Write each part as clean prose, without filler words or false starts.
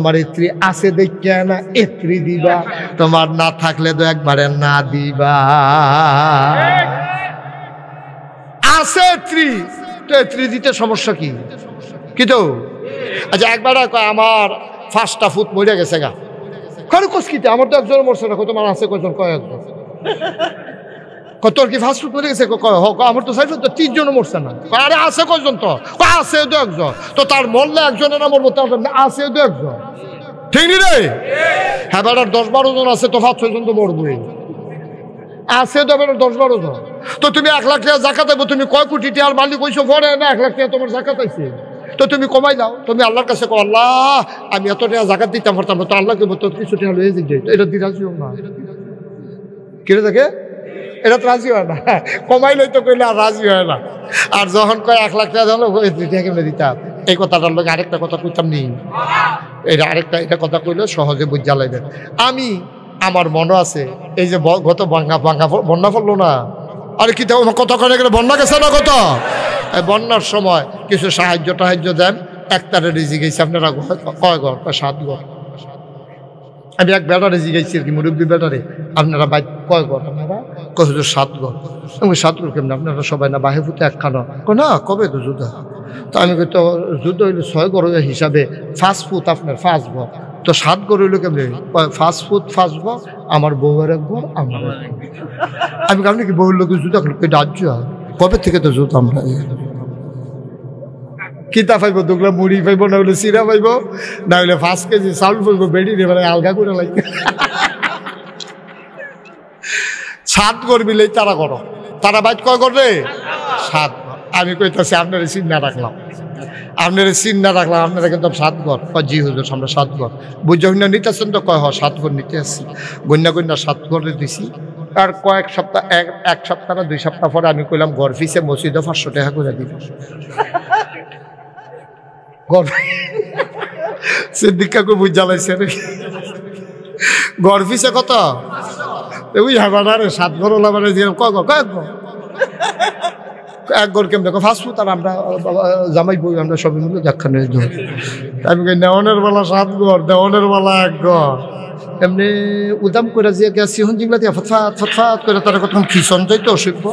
তোমার স্ত্রী আছে দেখে না স্ত্রী দিবা, তোমার না থাকলে তো একবারে না দিবা। আছে স্ত্রী তো স্ত্রী দিতে সমস্যা কি? কিন্তু আচ্ছা একবার আমার 5টা ফুট মরে গেছে গা, কারো কসকিতে আমার তো একজন মরছে না, তোমার আছে কয়জন? কয়েকজন। তোর কি ফাস্ট ফুড মরে গেছে? আমার তো 3 জন মরছে না। আরে আছে কয়জন? তো আছে 2-1 তো তার মরলে একজনের না মরবো, আছে 2-1 ঠিক নি রে? হ্যাঁ বেটার 10-12 জন আছে তো 5-6 জন তো মরবই, আছে তো বেটার 10-12 জন। তো তুমি 1 লাখ টাকা জাকাত দেবো, তুমি কয় কোটি টাকার মালিক হইছো পরে না 1 লাখ টাকা তোমার জাকাত আইছে, তো তুমি কমাই দাও। তুমি আল্লাহর কাছে কো, আল্লাহ আমি এত টাকা জাকাত দিতাম পারতাম না, তো আল্লাহকে তো কিছু টাকা লয়ে যাই, এটা দিয়ে রাজি হোক না। কিরে দেখে এটা তো রাজি হয় না, কমাই লই তো কইলে আর রাজি হয় না। আর যখন কয় 1 লাখ টাকা দিলো কেমনে দিতাম, এই কথাটার লোক আরেকটা কথা কইতাম নি, এটা কথা কইলে সহজে বুঝ জ্বালাইবেন। আমার মনে আছে এই যে গত বন্যা পড়লো না, আরে কি কত করে বন্যা গেছে না, কত বন্যার সময় কিছু সাহায্য দেন। একটারে রিজি গেছি আপনারা কয় ঘর? 7 ঘর। আমি এক বেটারে জিগাইছি আর কি, মুরব্বী বেটারে, আপনারা বাইক কয় ঘর? আপনারা কত? 7 ঘর। আমি 7 ঘর কেমন? আপনারা সবাই না বাহে ফুটে একখানো না, কবে তো যুদ্ধ? তো আমি তো যুদ্ধ হইলে 6 ঘর হিসাবে 5 ফুট আপনার 5 ঘর, তো 7 ঘর হইলো কেমন? 5 ফুট 5 ঘর, আমার বউয়ের 1 ঘর, আমার আমি আপনি কি বউর লোকের যুদ্ধ রাজ্য কবে থেকে তো যুদ্ধ? আমরা কিতা পাইব? দুগলা মুড়ি পাইব, না হলে চিরা পাইব, না হলে 5 কেজি চাউল পাইব, বেড়ি রে মানে আলগা করে লাগবে। 7 ঘর মিলেই তারা করো, তারা বাইট কয় করে? 7 ঘর। আমি কইতাছি আপনারা চিন্তা রাখলাম, আপনারা কিন্তু 7 ঘর। জি হুজুর আমরা 7 ঘর। বুঝে হইনা নিতেছেন তো? কয় 7 ঘর নিতে আসছি। গন্যা 7 ঘরে দিছি। আর কয়েক সপ্তাহ, 1 সপ্তাহ না 2 সপ্তাহ পরে আমি কইলাম ঘর ফিসে মসজিদে 500 টাকা করে দিব। সিদ্দিকাকে বুঝ জ্বালাইছে রে, ঘর ফিসে কত? ওই হাবারে 7 ঘর হলো মানে কয়েক ঘর কেমন দেখো 5 ফুট, আর আমরা জামাই বই আমরা সবাই মিলে দেখা নিয়ে যাই। আমি কই নেওয়ানের বেলা 7 ঘর, দেওয়ানের বেলা 1 ঘর, এমনি উদাম করে যে সিহন জিংলা দিয়ে ফটফাট করে তারা কত ফিসন যাইতো অসভ্য।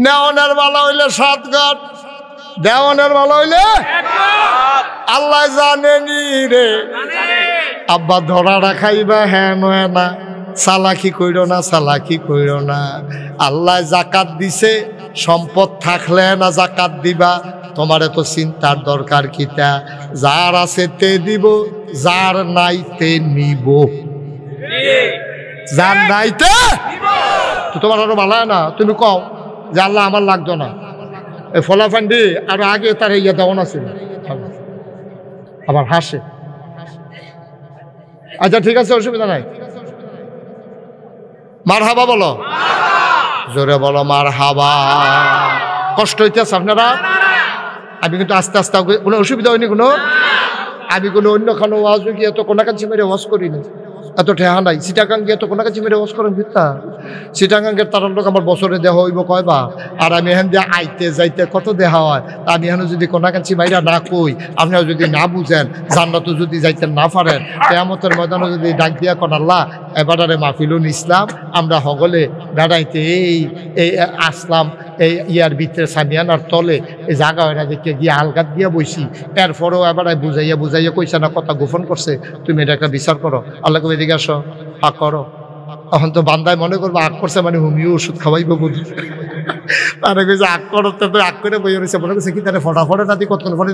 নেওয়ানের বেলা হইলে 7 ঘর, দেওয়ানের বেলা হইলে আল্লাহ জানেনি রে। আব্বা ধরা রাখাইবা হ্যাঁ নয় না, চালাকি কইরো না। আল্লাহ জাকাত দিছে, সম্পদ থাকলে না জাকাত দিবা, তোমার এত চিন্তার দরকার কিতা? যার আছে তে দিব, যার নাইতে নিব, যার নাইতে তো তোমার আরো ভালো না। তুমি কও যে আল্লাহ আমার লাগতো না, এই ফলাফান্ডি আর আগে তার ইয়া দেওয়ান আছে, আবার হাসে। আচ্ছা ঠিক আছে, অসুবিধা নাই। মারহাবা বলো, জোরে বলো মারহাবা। কষ্ট হইতেছে আপনারা? আমি কিন্তু আস্তে আস্তে, কোনো অসুবিধা হয়নি কোনো? আমি কোনো অন্য খানো ওয়াজ গিয়ে তো কোনাকাঞ্চি মেরে ওয়াজ করিনি, এত ঠেহা নাই। চিটাগাং গিয়ে তো কোনাকাঞ্চি মেরে ওয়াজ করেন ভিত্তা। চিটাগাঙ্গের তার লোক আমার বছরে দেওয়া হইব কয়বা, আর আমি এখান দিয়ে আইতে যাইতে কত দেহা হয়। তা আমি এখানে যদি কোনাকাঞ্চি মাইরা না কই, আপনারা যদি না বুঝেন, জান্নাতও যদি যাইতে না পারেন, কিয়ামতের ময়দানে যদি ডাক দিয়া কোন আল্লাহ এবারে মাহফিলুল ইসলাম আমরা হগলে বেড়াইতে এই আসলাম, এই ইয়ার ভিতরে সামিয়ানার তলে এই জায়গা হয় না দেখে গিয়ে আলগাত দিয়া বইছি, এরপরেও এবারে বুঝাইয়া কইছে না, কথা গোপন করছে, তুমি এটা একটা বিচার করো। আল্লাহ কবে এদিকে আসো, আগ করো। তখন তো বান্দায় মনে করবো আগ করছে মানে হোমিও ওষুধ খাওয়াইবো বুঝি। তারা কইছে আগ করতে তো আগ করে বই রয়েছে, মনে করছে কি তারা ফটাফটে না দিয়ে কতক্ষণ ফটে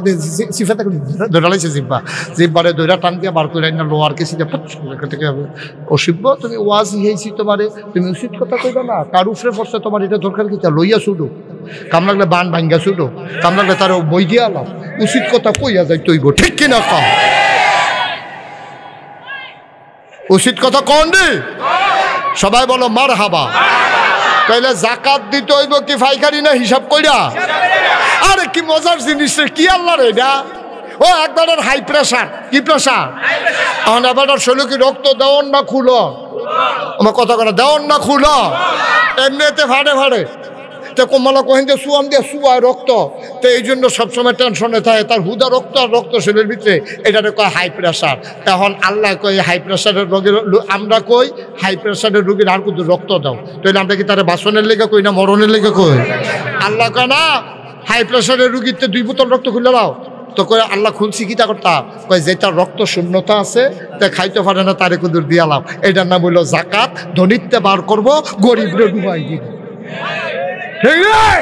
সিফাতে ধরালাইছে, জিব্বারে দৈরা টান দিয়ে বার করে না লোয়ার কেসি থেকে অসিব্য। তুমি ওয়াজ হয়েছি তোমারে, তুমি উচিত কথা কইবা না, কার উপরে পড়ছে তোমার এটা দরকার কি? লইয়া ছুটো, কাম লাগলে বান ভাঙ্গা ছুটো, কাম লাগলে তার বই দিয়ে আলাম, উচিত কথা কইয়া যাই তৈব, ঠিক কিনা কম? উচিত কথা কন রে সবাই বলো মারহাবা। তাইলে জাকাত দিতে হইব কি ফাইকারি না হিসাব কইরা? আরে কি মজার জিনিস রে, কি আল্লাহ রে এটা। ও একবারের হাই প্রেসার, কি প্রেসার? এখন এবার শৈল কি রক্ত দেওয়ান না খুলো? আমার কথা করে দেওয়ান না খুলো? এমনিতে ফাড়ে তো কমলা কহেন যে সুয়াম দিয়ে সুয়ায় রক্ত, তো এই জন্য সবসময় টেনশনে থাকে তার হুদা রক্ত আর রক্ত শরীরের ভিতরে, এটাকে কয় হাই প্রেশার। এখন আল্লাহ কই হাই প্রেশারের রোগীর, আমরা কই হাই প্রেশারের রোগীর আর কিন্তু রক্ত দাও, তাহলে আমরা কি তারা বাসনের লেগে কই না মরণের লেগে কই? আল্লাহ কয় না হাই প্রেশারের রুগীতে 2 বোতল রক্ত খুলে দাও। তো কই আল্লাহ খুলছি কিতা করতা, কয় যেটার রক্ত শূন্যতা আছে তা খাইতে পারে না তারে কুদুর দিয়ালাম, এটার নাম হইল জাকাত। ধনীতে বার করবো, গরিবরে ডুবাই দিব। ঠিক আছে?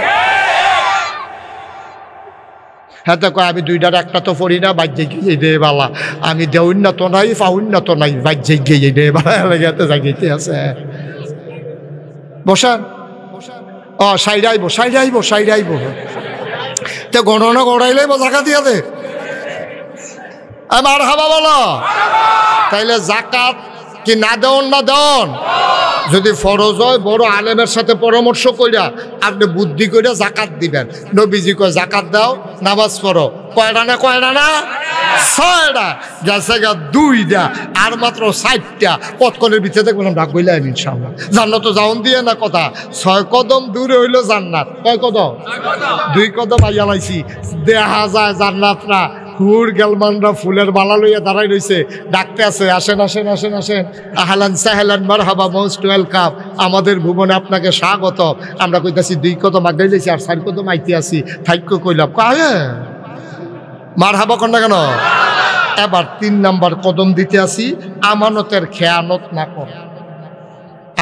হ্যাঁ তো কয় আমি 2টার একটা তো পড়ি না, বাজ্যে গিয়ে দে বালা, আমি দেউন্নত নাই ফাউন্নত নাই, বাজ্যে গিয়ে দে বালা লেগে জাগিতে আছে। বসান সাইডাইব তো গণনা গড়াইলেই জাকা দিয়া দে। আমার হাবা বলো তাইলে জাকাত কি না দেন না দেন? যদি ফরজ হয় বড় আলেমের সাথে পরামর্শ কইরা আপনি বুদ্ধি কইরা জাকাত দিবেন। নবীজি কয় জাকাত দাও, নামাজ পড়ো। কয়টা না 6টা, গেছে গা 2টা, আর মাত্র 60টা। কতক্ষণের ভিতরে দেখবেন ডাক বইলে আমি ইনশাআল্লাহ জান্নাত যাওন দিয়ে না কথা। 6 কদম দূরে হইলো জান্নাত। কয় কদম? 2 কদম আইয়া লাইছি, দেখা যায় জান্নাতরা হুর গেলমানরা ফুলের বালা লইয়া দাঁড়াই রয়েছে, ডাকতে আছে আসেন আসেন আসেন আসেন, আহলান সাহলান মারহাবা, মোস্ট ওয়েলকাম, আমাদের ভুবনে আপনাকে স্বাগত। আমরা কইতাছি 2 কদম আগাই লাইছি আর 4 কদম আইতে আসি, থাইক্য কইলাম কয় মারহাবা কর না কেন? এবার 3 নাম্বার কদম দিতে আসি, আমানতের খেয়ানত না কর।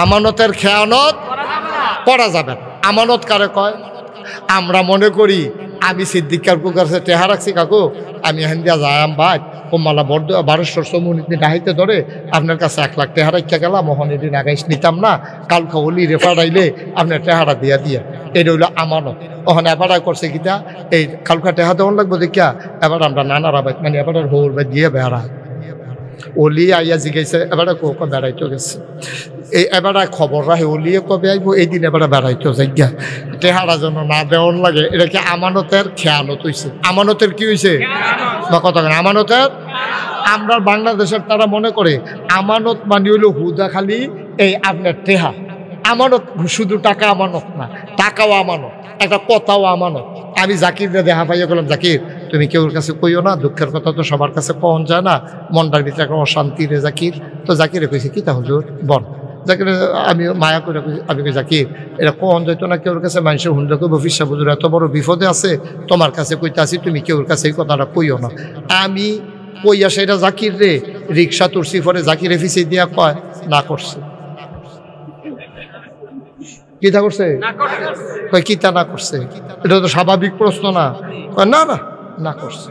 আমানতের খেয়ানত করা যাবে। আমানত কারে কয়? আমরা মনে করি আমি সিদ্দিক কাকুর কাছে টেহা রাখছি, কাকু আমি এখান দিয়া যাইম ভাই কমালা বড় 1200 সমুনিতে ডাইতে ধরে আপনার কাছে 1 লাখ টেহা রাখা গেলাম, মোহন এদিন আগাইস নিতাম না, কালকে ওলি রেফার আইলে আপনার টেহারা দিয়া দিয়া, এটা হইলো আমানত। ওখানে এবার করছে কিতা এই কালকা টেহা দেওয়ান লাগবো দেখিয়া, এবার আমরা নানারা বাইক মানে এবার হোর বাই দিয়ে বেড়া ওলি আইয়া জিগাইছে, এবারে কোক বেড়াইতে গেছে। এই এবারে খবর রাখে ওলিয়ে কবে আইব, এই দিন এবারে বেড়াইতে যাইয়া টেহারা যেন না দেওয়ান লাগে। এটা কি আমানতের খেয়ানত হইছে? আমানতের কি হইছে বা কথা কেন আমানতের? আমরা বাংলাদেশের তারা মনে করে আমানত মানে হইল হুদা খালি এই আপনার টেহা। আমানত শুধু টাকা আমানত না, টাকাও আমানত, একটা কথাও আমানত। আমি জাকিরকে দেখা পাইয়া গেলাম, জাকির তুমি কেউর কাছে কইও না, দুঃখের কথা তো সবার কাছে কন যায় না, মনটার ভিতরে একটা অশান্তি রে জাকির। তো জাকিরে কইছে কি তা হুজুর বল। জাকির আমি মায়া করে আমি কই জাকির এটা কন যাইতো না কেউর কাছে, মানুষের হুন্ডা কইব ফিসা হুজুর এত বড় বিপদে আছে, তোমার কাছে কইতে আসি, তুমি কেউর কাছে এই কথাটা কইও না। আমি কইয়া সেটা জাকির রে রিক্সা তুরসি পরে জাকিরে ফিসে দিয়া কয় না করছে। কিতা করছে? কয় কিতা না করছে? এটা তো স্বাভাবিক প্রশ্ন না? না না না করছে।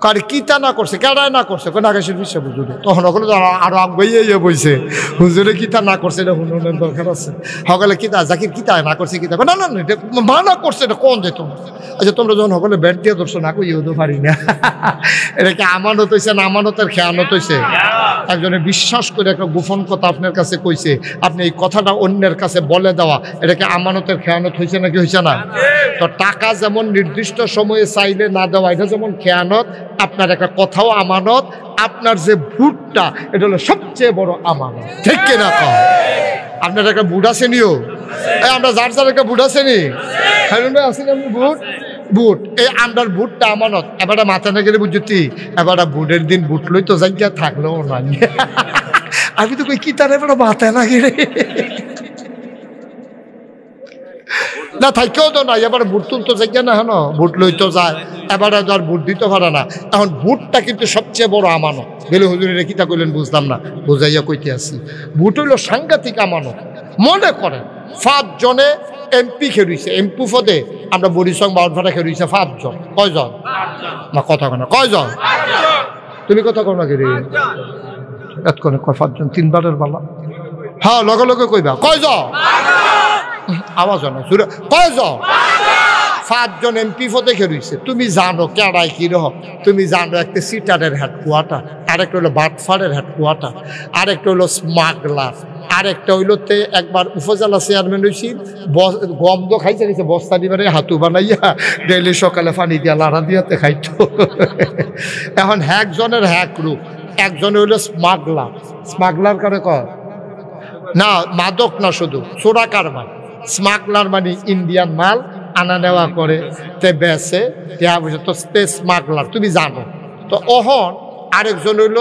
কারে কিতা না করছে? কেডায় না করছে? না গেছে বিশ্ব হুজুরে। তখন ওগুলো আরো আগে বইছে হুজুরে কিতা না করছে, এটা হুজুরের দরকার আছে। সকলে কিতা জাকির কিতা না করছে, কিতা না না না এটা মানা করছে, এটা কোন যেত। আচ্ছা তোমরা যখন সকলে ব্যাট দিয়ে ধরছো না কইও তো পারি না, এটা কি আমানত হয়েছে না আমানতের খেয়ানত হয়েছে? একজনে বিশ্বাস করে একটা গোপন কথা আপনার কাছে কইছে, আপনি এই কথাটা অন্যের কাছে বলে দেওয়া, এটাকে আমানতের খেয়ানত হয়েছে নাকি হয়েছে না? তো টাকা যেমন নির্দিষ্ট সময়ে চাইলে না দেওয়া, এটা যেমন খেয়ানত, আপনার একটা কথাও আমানত। আপনার যে ভোটটা এটা হলো সবচেয়ে বড় আমানত, ঠিক কিনা? আপনার একটা বুট আছে নিও, আমরা যার যার একটা বুট আছে নি, আসেন আপনি বুট বুট এই আমরার বুটটা আমানত। এবার মাথা না গেলে বুঝছি, এবার বুটের দিন বুট লই তো জায়গা থাকলেও না। আমি তো কই কি তার এবার মাথা না গেলে না থাকেও তো না, এবার বুট তুলতো জায়গা না, হেন বুট লইতো যায়, এবার আর বুট দিতে পারে না। এখন বুটটা কিন্তু সবচেয়ে বড় আমানত। গেলে হুজুরে কিতা কইলেন বুঝলাম না, বুঝাইয়া কইতে আসি। বুট হইল সাংঘাতিক আমানত। মনে করেন 5 জনে এমপি খেলুইছে, এমপি পদে আমরা বরিসং বাউনফাটা খেলুইছে 5 জন। কয়জন? না কথা কেন কয়জন? তুমি কথা কো না কি রে? এতক্ষণে কয় 5 জন, 3 বারের বালা। হ্যাঁ লগে লগে কইবা কয়জন? আওয়াজ না সুরে কয়জন? 5 জন এমপি পদে খেলুইছে। তুমি জানো কেডাই কি রকম? তুমি জানো একটা সিটারের হেডকোয়ার্টার, আরেকটা হলো বাটফারের হেডকোয়ার্টার, আরেকটা হলো স্মাগলার, আরেকটা হইলো তে একবার উপজেলা চেয়ারম্যান হয়েছি, গন্ধ খাইছে নিছে বস্তা দিবারে হাতু বানাইয়া ডেইলি সকালে পানি দিয়া লাড়া দিয়াতে খাইতো। এখন একজনের হ্যাক রূপ, একজন হইলো স্মাগলার। স্মাগলার কারে কয় না মাদক না শুধু চোরা কারবার। স্মাগলার মানে ইন্ডিয়ান মাল আনা নেওয়া করে, তে বেচে, টেহা পয়সা তো স্মাগলার তুমি জানো। তো অহন আরেকজন হইল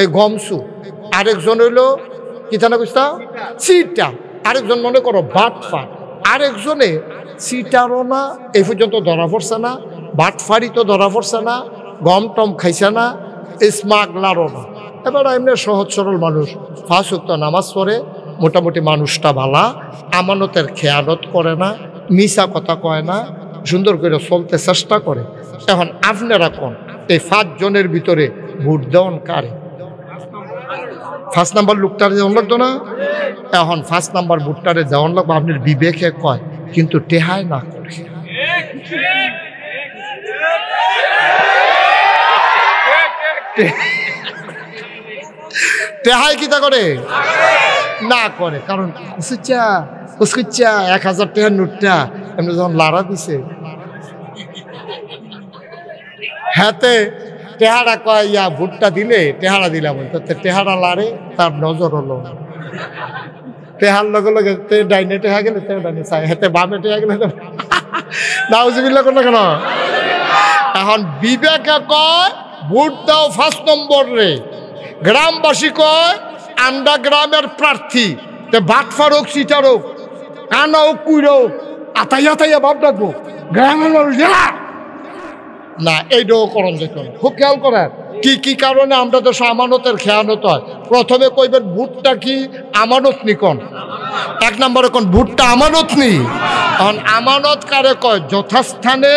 এই গমসু, আরেকজন হইল কি জানা বুঝতা সিটা, আরেকজন মনে করো বাটফাট, আরেকজনে সিটারও না এই পর্যন্ত ধরা পড়ছে না, বাটফারি তো ধরা পড়ছে না, গম টম খাইছে না, স্মাগলারও না। এবার এমনি সহজ সরল মানুষ, 5 ওয়াক্ত নামাজ পড়ে, মোটামুটি মানুষটা ভালা, আমানতের খেয়ানত করে না, মিছা কথা কয় না, সুন্দর করে চলতে চেষ্টা করে। এখন আপনারা কোন এই 5 জনের ভিতরে ভোট দেওয়ান কারে? 5 নাম্বার লোকটারে দেওয়ান লাগতো না? এখন 5 নাম্বার ভোটটারে দেওয়ান লাগবে আপনার বিবেকে কয়, কিন্তু টেহায় না করে। টেহাই কিতা করে না করে, কারণ 1000 টাকার নোটটা এমনি যখন লাড়া দিছে হাতে টেহারা কয় ইয়া ভুট্টা দিলে টেহারা দিলাম, টেহারা লাড়ে তার নজর হলো টেহার লগে লগে ডাইনে টেহা গেলে ডাইনে চাই, হাতে বামে টেহা গেলে নাউজুবিল্লাহ করলো কেন? এখন বিবেকে কয় ভোট দাও 5 নম্বর রে, গ্রামবাসী কয় আন্ডা গ্রামের প্রার্থী, বাটফার হোক সিটার হোক কানা হোক কুইরা হোক আতাইয়া তাইয়া ভাব ডাকবো, গ্রামের মানুষ না এইটাও করণ যেত না। খুব খেয়াল করেন কি কি কারণে আমরা তো আমানতের খেয়ানত হয়। প্রথমে কইবেন ভোটটা কি আমানত নি, কোন 1 নম্বরে কোন ভোটটা আমানত নি। এখন আমানত কারে কয়? যথাস্থানে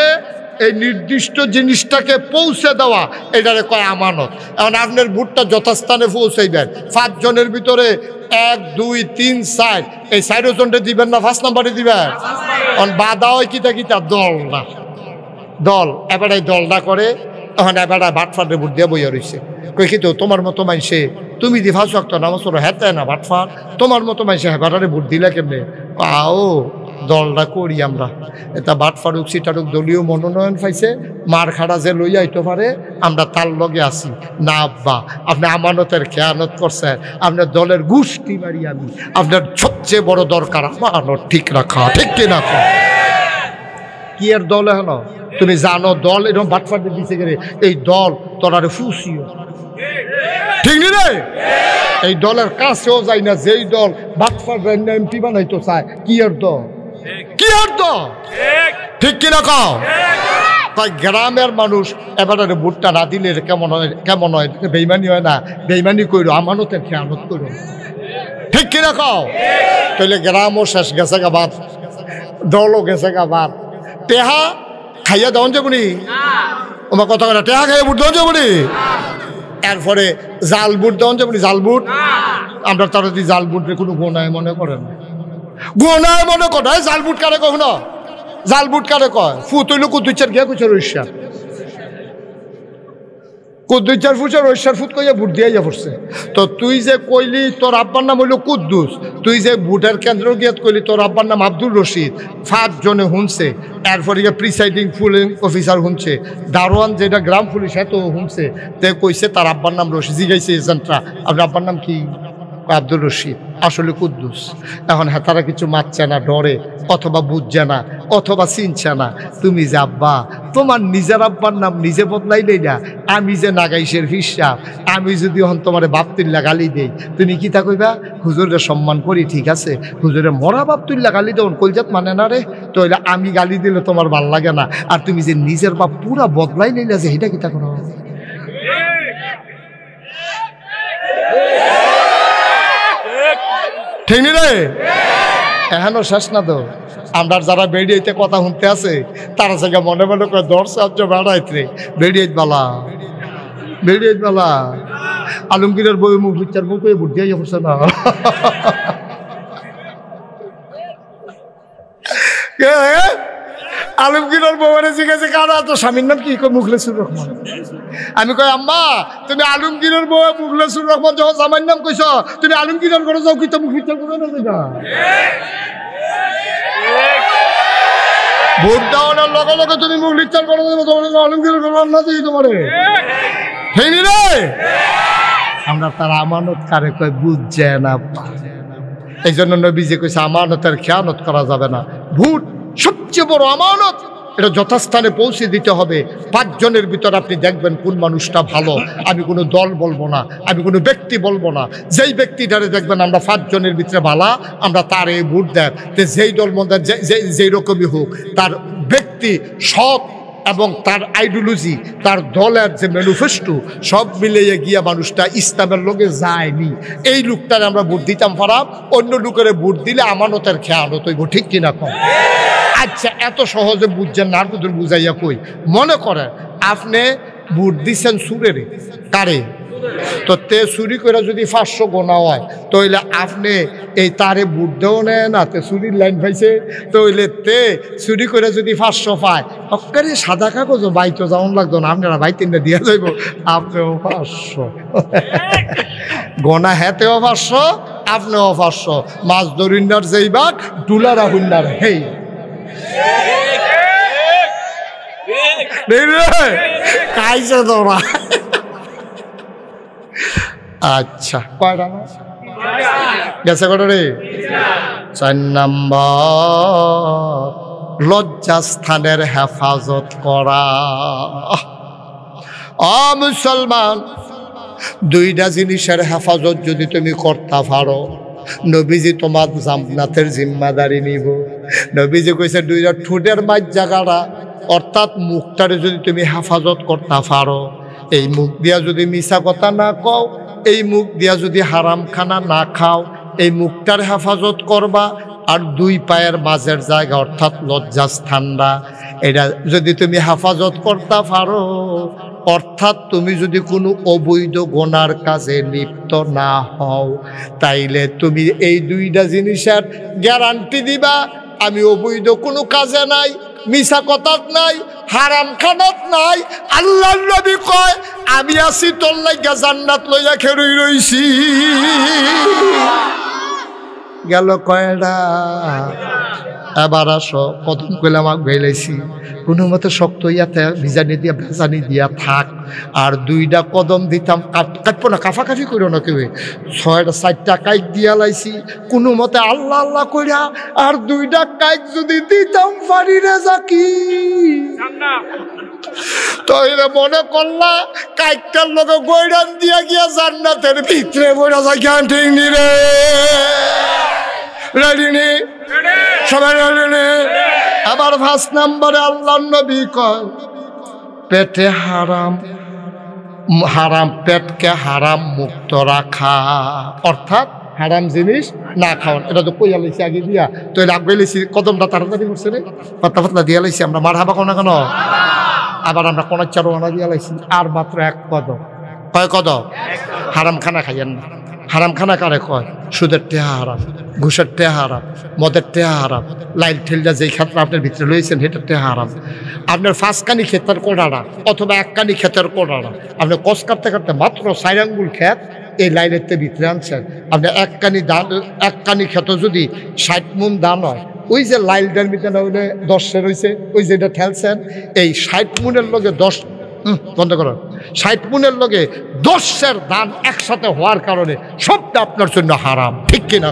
এই নির্দিষ্ট জিনিসটাকে পৌঁছে দেওয়া, এটারে কয় আমানত। এখন আপনার ভোটটা যথাস্থানে পৌঁছাইবেন, 5 জনের ভিতরে 1 2 3 4 এই 4 জনটা দিবেন না 5 নম্বরে দিবেন। এখন বাধা হয় কিতা কিতা দল না দল, এবার এই দলটা করে, তখন এবার বাটফারে ভোট দিয়ে বইয়া রয়েছে। কই কি তো তোমার মতো মাইসে তুমি দি 5 ওয়াক্ত নামাজ পড়ো, হেতে না বাটফার, তোমার মতো মাইসে হেবারে ভোট দিলে কেমনে? আও দলটা করি আমরা, এটা বাটফারুক সিটারুক দলীয় মনোনয়ন পাইছে, মার খাড়া যে লইয়া আইতে পারে আমরা তার লগে আছি না। আব্বা আপনি আমানতের খেয়ানত করছেন, আপনার দলের গোষ্ঠী মারি আমি, আপনার সবচেয়ে বড় দরকার আমানত ঠিক রাখা, ঠিক কিনা? কি এর দল হলো তুমি জানো? দল এরকম বাটফার দিচ্ছে গেলে এই দল তোরারে ফুসিও, ঠিক নি রে? এই দলের কাছেও যায় না যেই দল বাটফার এমপি বানাইতো চায়। কি এর দল? কি এর দল? ঠিক কিনা কও? তাই গ্রামের মানুষ এবারে ভোটটা না দিলে কেমন হয়? কেমন হয়? বেইমানি হয় না? বেইমানি কইরো, আমানতের খেয়ানত করো, ঠিক কিনা কও? তাহলে গ্রামও শেষ গেছে গা বাদ, দলও গেছে গা বাদ। টেহা খাইয়া দেওয়ান যাবনি, আমার কথা কথা টেহা খাইয়া বুট দেওয়ান যাবনি, এরপরে জাল বুট দেওয়ান যাবনি। জাল বুট আমরা তারা যদি জাল বুটের কোনো গোনায় মনে করেন, গোনায় মনে করে জাল বুট কারে কখনো? জাল বুট কারে কয়? ফুট হইল কুদ্দুচার গিয়া কুচার ঐশ্বার, কুদ্দুচার ফুচার ঐশ্বার ফুট কইয়া ভোট দিয়ে যা পড়ছে। তো তুই যে কইলি তোর আব্বার নাম হইল কুদ্দুস, তুই যে ভোটের কেন্দ্র গিয়ে কইলি তোর আব্বার নাম আব্দুল রশিদ, 5 জনে শুনছে, এরপরে প্রিসাইডিং পুলিং অফিসার শুনছে, দারোয়ান যেটা গ্রাম পুলিশ এত শুনছে, তে কইছে তার আব্বার নাম রশিদ। জিগাইছে এজেন্টরা আপনার আব্বার নাম কি? আব্দুল রশিদ, আসলে কুদ্দুস। এখন হেতারা কিছু মারছে না, ডরে, অথবা বুঝছে না, অথবা চিনছে না। তুমি যে আব্বা, তোমার নিজের আব্বার নাম নিজে বদলাইলেই না। আমি যে নাগাইশের হিসাব, আমি যদি হন তোমার বাপতুল্লা গালি দেই, তুমি কি তা কইবা? হুজুরের সম্মান করি, ঠিক আছে, হুজুরের মরা বাপতুল্লা গালি দেন কলজাত মানে না রে, তো আমি গালি দিলে তোমার ভাল লাগে না। আর তুমি যে নিজের বাপ পুরা বদলাই লইলা যে এটা কি তা করো? ঠিক নি রে? এখনো শেষ না তো। আমরা যারা বেরিয়েতে কথা শুনতে আছে তারা থেকে মনে মনে করে দর্শক বেড়াইতে বেরিয়ে বালা, বেরিয়ে বালা। আলমগীরের বই মুখ বিচার মুখ ভোট দিয়ে পড়ছে না। আলমগীরের বউরে জিজ্ঞাসা কারা তো স্বামীর নাম কি? মুখলেসুর রহমান। আমি কই আম্মা তুমি আলমগীরের বউ মুখলেসুর রহমান যখন জামাইর নাম কইছ, তুমি আলমগীরের ঘরে যাও কি তো মুখ বিচার করবে না? ভোট দেওয়ানোর লগে লগে তুমি মুখ বিচার করে দেবো, তোমার আলমগীরের ঘর না দিই তোমারে, ঠিক রে? আমরা তার আমানত কারে কয় বুঝছে না। এই জন্য নবীজি কইছে আমানতের খেয়ানত করা যাবে না। ভোট সবচেয়ে বড় আমানত, এটা যথাস্থানে পৌঁছে দিতে হবে। 5 জনের ভিতর আপনি দেখবেন কোন মানুষটা ভালো। আমি কোনো দল বলবো না, আমি কোনো ব্যক্তি বলবো না, যেই ব্যক্তিটারে দেখবেন আমরা 5 জনের ভিতরে ভালো, আমরা তারে ভোট দেন। তো যেই দল মধ্যে যেই রকমই হোক, তার ব্যক্তি সৎ এবং তার আইডিওলজি, তার দলের যে ম্যানিফেস্টো সব মিলিয়ে গিয়া মানুষটা ইসলামের লোকে যায়নি, এই লোকটারে আমরা ভোট দিতাম পারাম। অন্য লোকের ভোট দিলে আমানতের খেয়ানত হইব, ঠিক কিনা কম? আচ্ছা, এত সহজে বুঝছেন না, আর কত বুঝাইয়া কই। মনে করেন আপনি ভোট দিচ্ছেন সুরেরে, কারে? তো তে চুরি করে যদি 500 গোনা হয়, তাহলে আপনি এই তারে ভোট দেও নেয় না, তে চুরির লাইন পাইছে, তাহলে তে চুরি করে যদি 500 পায়, অক্কারে সাদা কাগজ বাইতো যাওয়ান লাগতো না, আপনারা ভাই 3টা দিয়া যাইব, আপনিও 500 গোনা, হেতেও 500, আপনিও 500। মাছ ধরিনার যেই বাঘ, ডুলারা হুন্নার হেই। কাইছে তোরা। আচ্ছা, কয়টা গেছে কটা রে? 4 নম্বর, লজ্জাস্থানের হেফাজত করা। মুসলমান, 2টা জিনিসের হেফাজত যদি তুমি করতে পারো, নবীজি তোমার জান্নাতের জিম্মাদারি নিব। নবীজি কইছে 2টা ঠোঁটের মাঝ জায়গাটা, অর্থাৎ মুখটারে যদি তুমি হেফাজত করতে পারো, এই মুখ দিয়া যদি মিছা কথা না কও, এই মুখ দিয়া যদি হারাম খানা না খাও, এই মুখটার হেফাজত করবা। আর 2 পায়ের মাঝের জায়গা অর্থাৎ লজ্জাস্থানটা, এটা যদি তুমি হেফাজত করতে পারো, অর্থাৎ তুমি যদি কোনো অবৈধ গোনার কাজে লিপ্ত না হও, তাইলে তুমি এই 2টা জিনিসের গ্যারান্টি দিবা আমি অবৈধ কোনো কাজে নাই, মিছা কথাত নাই, হারাম খানাত নাই। আল্লাহর নবী কয় আমি আছি তোর লাগা জান্নাত লইয়া খেরুই রইছি। গেল কয়টা? এবার আসো, প্রথম কইলাম আগ ভেলাইছি, কোনো মতে শক্ত ইয়াতে ভিজানি দিয়া ভেজানি দিয়া থাক। আর 2টা কদম দিতাম, কাটবো না, কাফাকাফি করো না কেউ। 6টা 4টা কাইক দিয়া লাইছি কোনো মতে আল্লাহ আল্লাহ কইরা। আর 2টা কাইক যদি দিতাম পারি রে জাকি, তাইলে মনে করলা কাইকটার লোকে গৈরান দিয়া গিয়া জান্নাতের ভিতরে বইরা যায়। জ্ঞান ঠিক নি রে? রেডি নি? সবাই রেডি নি? আবার 5 নম্বরে আল্লাহর নবী কয় পেটে হারাম, পেটকে হারাম মুক্ত রাখা, অর্থাৎ হারাম জিনিস না খাওয়ান। এটা তো কইয়া লাইছি আগে দিয়া, তো এটা আগে লাইছি, কদমটা তাড়াতাড়ি করছে রে, পাতলা পাতলা দিয়া লাইছি আমরা। মার হাবা কোনা কেন? আবার আমরা কোনার চারোয়ানা দিয়া লাইছি। আর মাত্র 1 কদম। কয় কদম? হারাম খানা খাইয়েন না। হারাম খানা কারে কয়? সুদের টেহা হারাম, ঘুষের টেহা হারাম, মদের টেহা হারাম, লাইল ঠেলটা যেই ক্ষেত্রে আপনার ভিতরে রয়েছেন সেটার টেহা হারাম। আপনার 5 কানি ক্ষেতের কোড়াড়া অথবা 1 কানি ক্ষেতের কোড়াড়া, আপনি কষ কাটতে কাটতে মাত্র 4 আঙ্গুল ক্ষেত এই লাইনের ভিতরে আনছেন। আপনি 1 কানি ক্ষেত যদি 60 মণ ধান হয়, ওই যে লাইলটার ভিতরে হইলে 10 রয়েছে, ওই যেটা ঠেলছেন, এই 60 মণের লগে 10 বন্ধ করো, 60 মণের লগে 10 ধান একসাথে হওয়ার কারণে সবটা আপনার জন্য হারাম, ঠিক কিনা?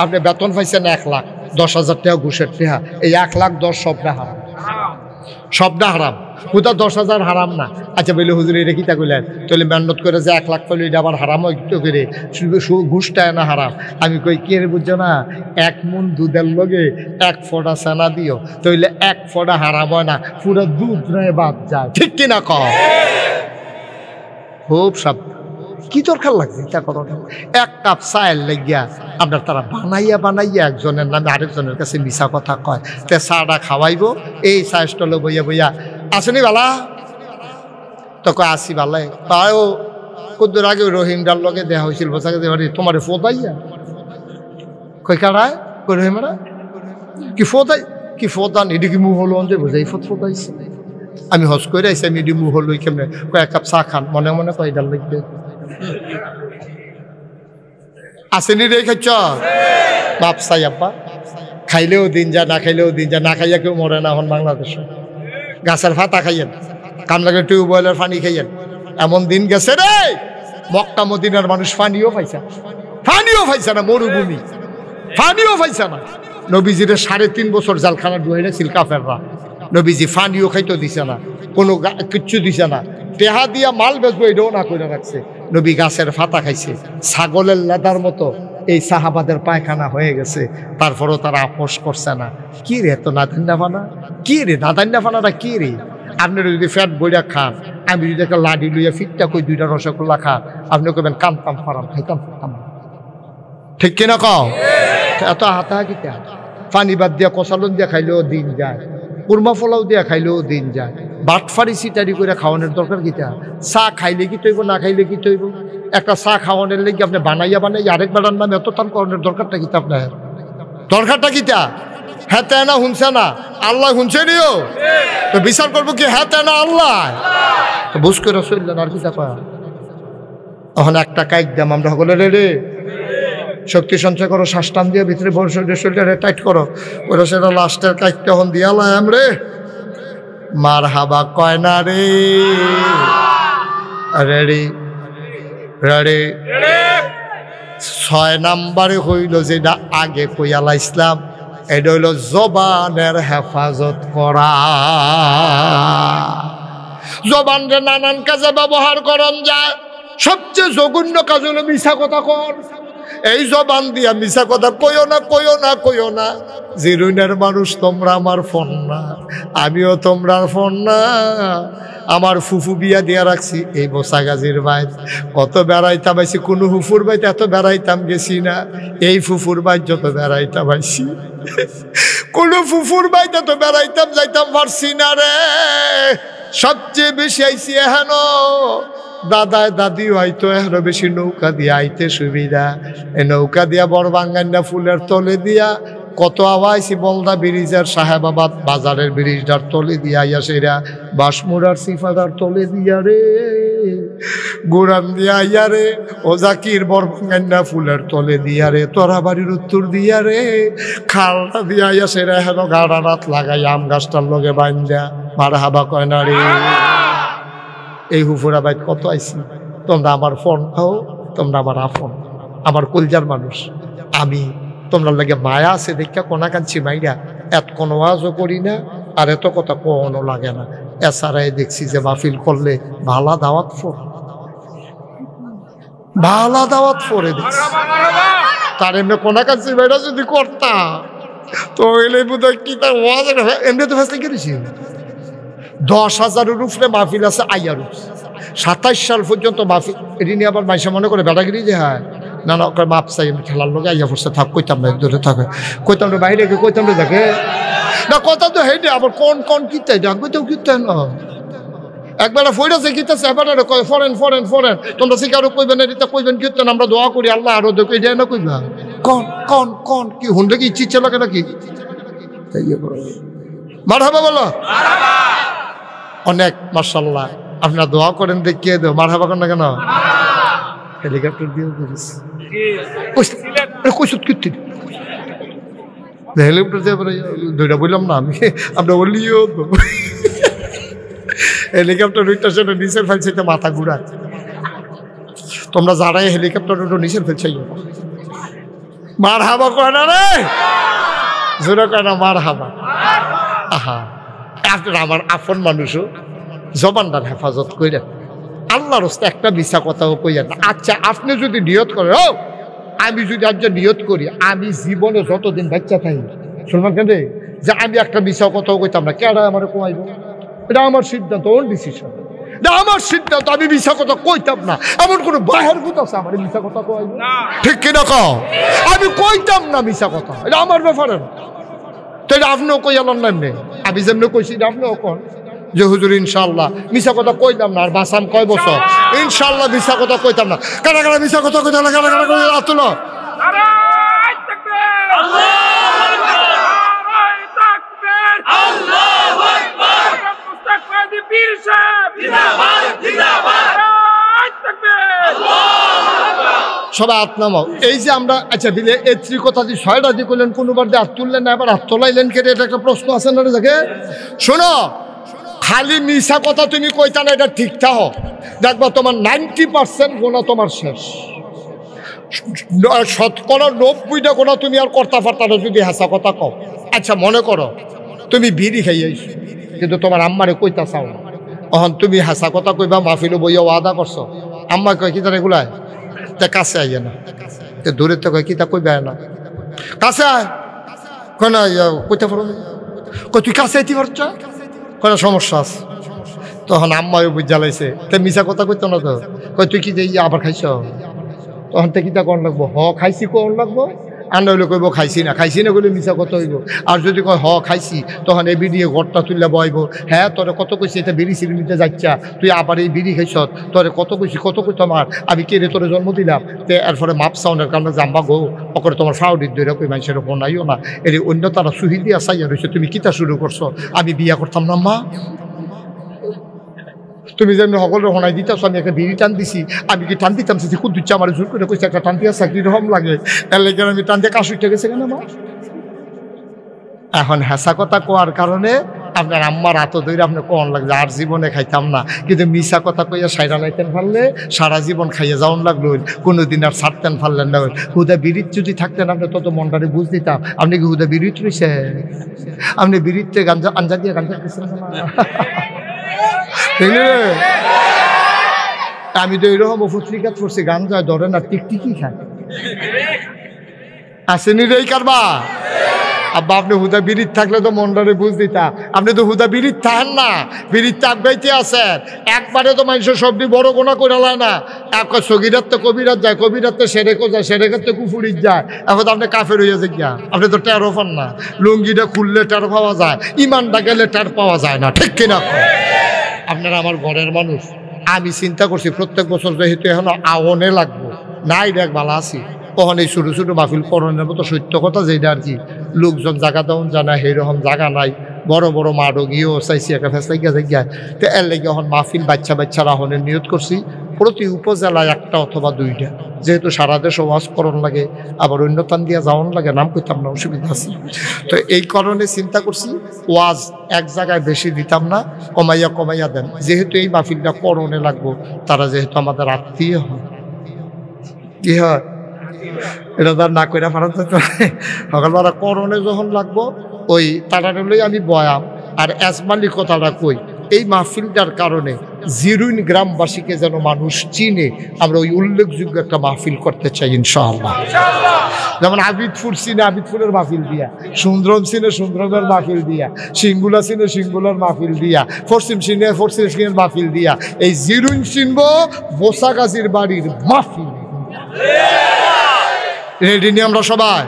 আপনি বেতন পাইছেন 1 লাখ, 10,000 টাকা ঘুষের টাকা, এই 1 লাখ 10 সবটা হারাম, সবটা হারাম। কোথা 10,000 হারাম না? আচ্ছা বলে হুজুর এটা কিতা কইলেন? তাহলে মেহনত করে যে 1 লাখ পাইলে এটা আবার হারাম হয় তো করে, ঘুষটা না হারাম? আমি কই কে রে, বুঝছো না? 1 মণ দুধের লগে 1 ফোঁটা ছানা দিও, তাইলে 1 ফোঁটা হারাম হয় না, পুরো দুধ রয়ে বাদ যায়, ঠিক কিনা কও? খুব সব কি দরকার লাগছে এটা করাটা? 1 কাপ চায়ের লাগিয়া আপনার তারা বানাইয়া একজনের নামে আরেকজনের কাছে মিছা কথা কয়, তে চাটা খাওয়াইব, এই চা স্টলে বইয়া বইয়া আসেনি বালা, তো কয় আসি বালাই। তাও কদ্দুর আগে রহিমদার লগে দেখা হয়েছিল, বোঝাকে তোমার ফোদাইয়া কই কারায় কই রহিমারা কি ফোদাই, কি ফোদান এটি কি মুহ হলো যে বোঝাই ফোদাইছে। আমি হজ করে আইসি, আমি এটি মুহ হলো কেমনে? কয় 1 কাপ চা খান, মনে মনে কয় ডাল লাগবে। আসেনি রে খাচ্ছ বাপ চাই আব্বা, খাইলেও দিন যা, না খাইলেও দিন যা, না খাইয়া কেউ মরে না এখন বাংলাদেশে। গাছের ফাতা খাইয়েন, কাম লাগে টিউবওয়েলের পানি খাইয়েন, এমন দিন গেছে রে মক্কা মদিনার মানুষ পানিও পাইছে, পানিও পাইছে না, মরুভূমি, পানিও পাইছে না। নবীজির 3.5 বছর জালখানা ডুয়াইলে ছিল কাফেররা। নবীজি পানিও খাইতে দিছে না, কোনো কিচ্ছু দিছে না। টেহা দিয়া মাল বেচবো এটাও না করে রাখছে। নবী গাছের ফাতা খাইছে, ছাগলের লেদার মতো এই সাহাবাদের পায়খানা হয়ে গেছে, তারপরও তারা আপোষ করছে না। কি রে এত নাদান্না ফানা, কি রে নাদান্না ফানাটা কি রে? আপনারা যদি ফ্যাট বইয়া খান, আমি যদি একটা লাডি লইয়া ফিটটা কই 2টা রসগোল্লা খান, আপনি কবেন কামতাম ফারাম খাইতাম ফাতাম, ঠিক কিনা কও? এত হাতা কিতা পানি বাদ দিয়া কষালন দিয়া খাইলেও দিন যায়, কুরমা ফলাও দিয়া খাইলেও দিন যায়। বাটফারি সিটারি করে খাওয়ানোর দরকার কিতা? চা খাইলে কি তৈব, না খাইলে কি তৈব? একটা চা খাওয়ানোর লেগে আপনি বানাইয়া আরেকবার নামে এত টান করানোর দরকারটা কিতা? আপনার দরকারটা কিতা? হ্যাঁ তাই না শুনছে না, আল্লাহ শুনছে নিও তো বিচার করবো কি? হ্যাঁ তাই না আল্লাহ বুঝ করে চললেন আর কিতা কয়া। তখন একটা কাইক দাম আমরা সকলে রে শক্তি সঞ্চয় করো, শ্বাস টান দিয়ে ভিতরে শরীরটা টাইট করো, ওরা সেটা লাস্টের কাইক তখন দিয়ালাম রে মার হাবা কয় না রে। রেডি রেডি 6 নাম্বারে হইল যেটা আগে কইয়ালা ইসলাম, এটা হইল জবানের হেফাজত করা। জবানরে নানান কাজে ব্যবহার করন যায়, সবচেয়ে জঘন্য কাজ হলো মিছা কথা কর। এই জবান দিয়া মিছা কথা কইও না, কইও না, কইও না। জিরুইনের মানুষ তোমরা আমার ফোন না, আমিও তোমরার ফোন না। আমার ফুফু বিয়া দিয়া রাখছি এই বসা গাজির বাইত, কত বেড়াইতাম আইছি, কোনো ফুফুর বাইতে এত বেড়াইতাম গেছি না। এই ফুফুর বাইত যত বেড়াইতাম আইছি, কোনো ফুফুর বাইতে তো বেড়াইতাম যাইতাম পারছি না রে। সবচেয়ে বেশি আইছি এহেন দাদায় দাদিও আইতো, এর বেশি নৌকা দিয়ে আইতে সুবিধা। এই নৌকা দিয়া বড় বাঙ্গান্না ফুলের তলে দিয়া কত আওয়াইছি, বলদা ব্রিজের সাহেবাবাদ বাজারের ব্রিজটার তলে দিয়া আইয়া সেরা বাসমুরার সিফাদার তলে দিয়া রে, গোড়ান দিয়া আইয়া রে ও জাকির বড় বাঙ্গান্না ফুলের তলে দিয়া রে, তোরা বাড়ির উত্তর দিয়া রে খালটা দিয়া আইয়া সেরা হেন গাড়া রাত লাগাই আম গাছটার লগে বান্ধা মার হাবা কয় না রে। এই হুফুরা বাইত কত আইছি, তোমরা আমার ফোন খাও, তোমরা আমার আফন, আমার কলজার মানুষ। আমি তোমরা লাগে মায়া আছে দেখা কোনা কাঞ্চি মাইরা এত কোনো আওয়াজও করি না, আর এত কথা কোনো লাগে না। এছাড়াই দেখছি যে মাহফিল করলে ভালা দাওয়াত ফোর, ভালা দাওয়াত ফোরে দেখছি। তার এমনি কোনা কাঞ্চি মাইরা যদি করতাম তো এলে বোধ হয় কি তার ওয়াজ এমনি তো ফেসলে করেছি। 10,000-এর উপরে মাহফিল আছে আইয়ার, 27 সাল পর্যন্ত মাহফিল। এটি নিয়ে আবার মাইসা মনে করে বেটাগিরি যে হ্যাঁ না না ওকে মাপ চাই, খেলার লোক আইয়া পড়ছে থাক, কইতাম না দূরে থাকে, কইতাম না বাইরে কইতাম না দেখে না কথা তো হেঁটে আবার কোন কোন কিতাই ডাক কইতেও কিতাই না। একবার ফইরাছে কিতাছে, এবার কয় ফরেন ফরেন ফরেন, তোমরা শিকারও কইবেন এটা কইবেন কীর্তন, আমরা দোয়া করি আল্লাহ আরো দেখো এটা না কইবা কন কন কন কি হুন্ডে কি ইচ্ছে লাগে নাকি? মারহাবা বলো অনেক মাশাআল্লাহ, আপনারা দোয়া করেন দেখিয়ে দেও মারহাবা করেন না কেন? হেলিকপ্টার দিয়ে করিস কইসুত কীর্তি হেলিকপ্টার দিয়ে দুইটা বললাম না আমি, আমরা বললিও তো হেলিকপ্টার উঠতে সেটা নিচের ফেলছে মাথা ঘুরা। তোমরা যারাই হেলিকপ্টার উঠো নিচের ফেলছে মার হাবা কয় না রে, জোরে কয় না মার হাবা। আহা আপনার আমার আপন মানুষও জবানটার হেফাজত কইরেন, আল্লাহর রাস্তায় একটা মিছা কথাও কইয়া না। আচ্ছা আপনি যদি নিয়ত করেন, ও আমি যদি আজ নিয়ত করি আমি জীবনে যতদিন বাচ্চা থাকি শুনবেন কেন যে আমি একটা মিছা কথাও কইতাম না, কেডা আমার কমাইব? এটা আমার সিদ্ধান্ত, ওন ডিসিশন, এটা আমার সিদ্ধান্ত। আমি মিছা কথা কইতাম না, এমন কোনো বাহের ভূত আছে আমার মিছা কথা কইব? ঠিক কিনা কও? আমি কইতাম না মিছা কথা, এটা আমার ব্যাপারে না। তাহলে আপনিও কইয়ালেন না এমনি, আমি যেমনি কইছি আপনিও কন যে হুজুর ইনশাল্লাহ মিছা কথা কইতাম না, আর বাঁচাম কয় বছর ইনশাল্লাহ মিছা কথা কইতাম না। কারা কারা মিছা কথা কইতাম না, কারা কারা কইতাম না তুলো। সবাই হাত নামাও। এই যে আমরা আচ্ছা দিলে এই কথা দিয়ে 6টা দিয়ে করলেন, কোনোবার দিয়ে হাত তুললেন না, এবার হাত তোলাইলেন কে? এটা একটা প্রশ্ন আছে না দেখে। শোনো, খালি মিছা কথা তুমি কইতা না, এটা ঠিকঠাক হোক, দেখবা তোমার 90% গোনা তোমার শেষ। শতকরা 90টা গোনা তুমি আর কর্তা ফার্তা না যদি হাসা কথা কও। আচ্ছা মনে করো তুমি বিড়ি খাইয়াইছো কিন্তু তোমার আম্মারে কইতা চাও না, তখন তুমি হাসা কথা কইবা মাহফিলে বইয়া ওয়াদা করছো, আম্মা কয় কি জানে এগুলা তে কাছে আইয়া না, তে দূরে তো কয় কি তা কইবা না, কাছে আয় কেন কইতে পারো কই তুই কাছে আইতে পারছ কোনো সমস্যা আছে। তখন আম্মাও বুঝালাইছে তে মিছা কথা কইতো না তো, কই তুই কি যে আবার খাইছ, তখন তে কিতা কোন লাগবো হ খাইছি কোন লাগবো, আর নইলে কইব খাইছি না কইলে মিছা কথা হইব। আর যদি কয় হ খাইছি তখন এই বিড়ি ঘরটা তুললে বইব, হ্যাঁ তোরে কত কইছি এটা বিড়ি সিড়ি নিতে যাচ্ছা তুই আবার এই বিড়ি খাইছ, তোরে কত কইছি কত কই তোমার আমি কে রে তোরে জন্ম দিলাম, তে এরপরে মাপ সাউন্ডের কারণে জাম্বা গো ওকে তোমার ফাউডির দৈরা কই মানুষের বনাইও না, এর অন্য তারা সুহি দিয়া চাইয়া রয়েছে তুমি কিতা শুরু করছো, আমি বিয়া করতাম না মা, তুমি যেমনি সকলের হনাই দিতাম আমি একটা বিড়ি টান দিছি, আমি কি টান দিতাম সে খুব দিচ্ছে আমার জোর করে কইছে একটা টান দিয়া চাকরি রকম লাগে, এর লেগে আমি টান দিয়ে কাশ উঠে গেছে কেন মা। এখন হেসা কথা কোয়ার কারণে আপনার আম্মার হাত ধরে আপনার কোন লাগছে আর জীবনে খাইতাম না, কিন্তু মিশা কথা কইয়া সাইরা লাইতেন পারলে সারা জীবন খাইয়া যাওয়ান লাগলো, কোনোদিন আর ছাড়তেন পারলেন না। হুদা বিড়িত যদি থাকতেন আপনি তত মনটারে বুঝ দিতাম, আপনি কি হুদা বিড়িত রয়েছে, আপনি বিড়িতে গাঞ্জা আঞ্জা দিয়ে গাঞ্জা খেয়েছেন না, আমি তো এরকম পত্রিকা পড়ছি গাঞ্জা ধরে না টিকটিকি খায় আসেনি রে কারবা। আব্বা আপনি হুদা বিড়িত থাকলে তো মনটারে বুঝ দিতা, আপনি তো হুদা বিড়িত থাকেন না, বিড়িত তাকবাইতে আছেন, একবারে তো মানুষের সবটি বড় গোনা করে লায় না, এক সগিরাত তো কবিরাত যায়, কবিরাত তো সেরেকও যায়, সেরেকার তো কুফুরিত যায়, এখন আপনি কাফের হইয়া যে গিয়া আপনি তো টেরো পান না, লুঙ্গিটা খুললে টের পাওয়া যায়, ইমানটা গেলে টের পাওয়া যায় না, ঠিক কিনা? আপনারা আমার ঘরের মানুষ, আমি চিন্তা করছি প্রত্যেক বছর যেহেতু এখন আওনে লাগবো নাই দেখ ভালো আছি, তখন এই ছোটো ছোটো মাহফিল করণের মতো সত্য কথা যেটা আর কি লোকজন জায়গা দেওয়ান জানা সেইরকম জায়গা নাই, বড় বড় মাঠও গিয়েও চাইছি একটা ফেসলাই গিয়া তো এর লেগে এখন মাহফিল বাচ্চা রাহনের নিয়ত করছি প্রতি উপজেলায় একটা অথবা দুইটা, যেহেতু সারা দেশ ওয়াজ করণ লাগে আবার অন্যতান দিয়া যাওয়ান লাগে, নাম করতাম না অসুবিধা আছে, তো এই কারণে চিন্তা করছি ওয়াজ এক জায়গায় বেশি দিতাম না, কমাইয়া দেন, যেহেতু এই মাহফিলটা করণে লাগবো, তারা যেহেতু আমাদের আত্মীয় হয়, কি হয় এটা তার না কইরা ফারাতে সকালবেলা করণে যখন লাগবো ওই তারা লই আমি বয়াম আর এজমালি কথাটা কই, এই মাহফিলটার কারণে জিরুইন গ্রামবাসীকে যেন মানুষ চিনে, আমরা ওই উল্লেখযোগ্য একটা মাহফিল করতে চাই ইনশাআল্লাহ। যেমন আবিদপুর চিনে আবিদপুরের মাহফিল দিয়া, সুন্দরম চিনে সুন্দরমের মাহফিল দিয়া, সিঙ্গুলা চিনে সিঙ্গুলার মাহফিল দিয়া, পশ্চিম চিনে পশ্চিমের মাহফিল দিয়া, এই জিরুইন চিনব বোসাগাছির বাড়ির মাহফিল। রেডি নিয়ে আমরা সবাই,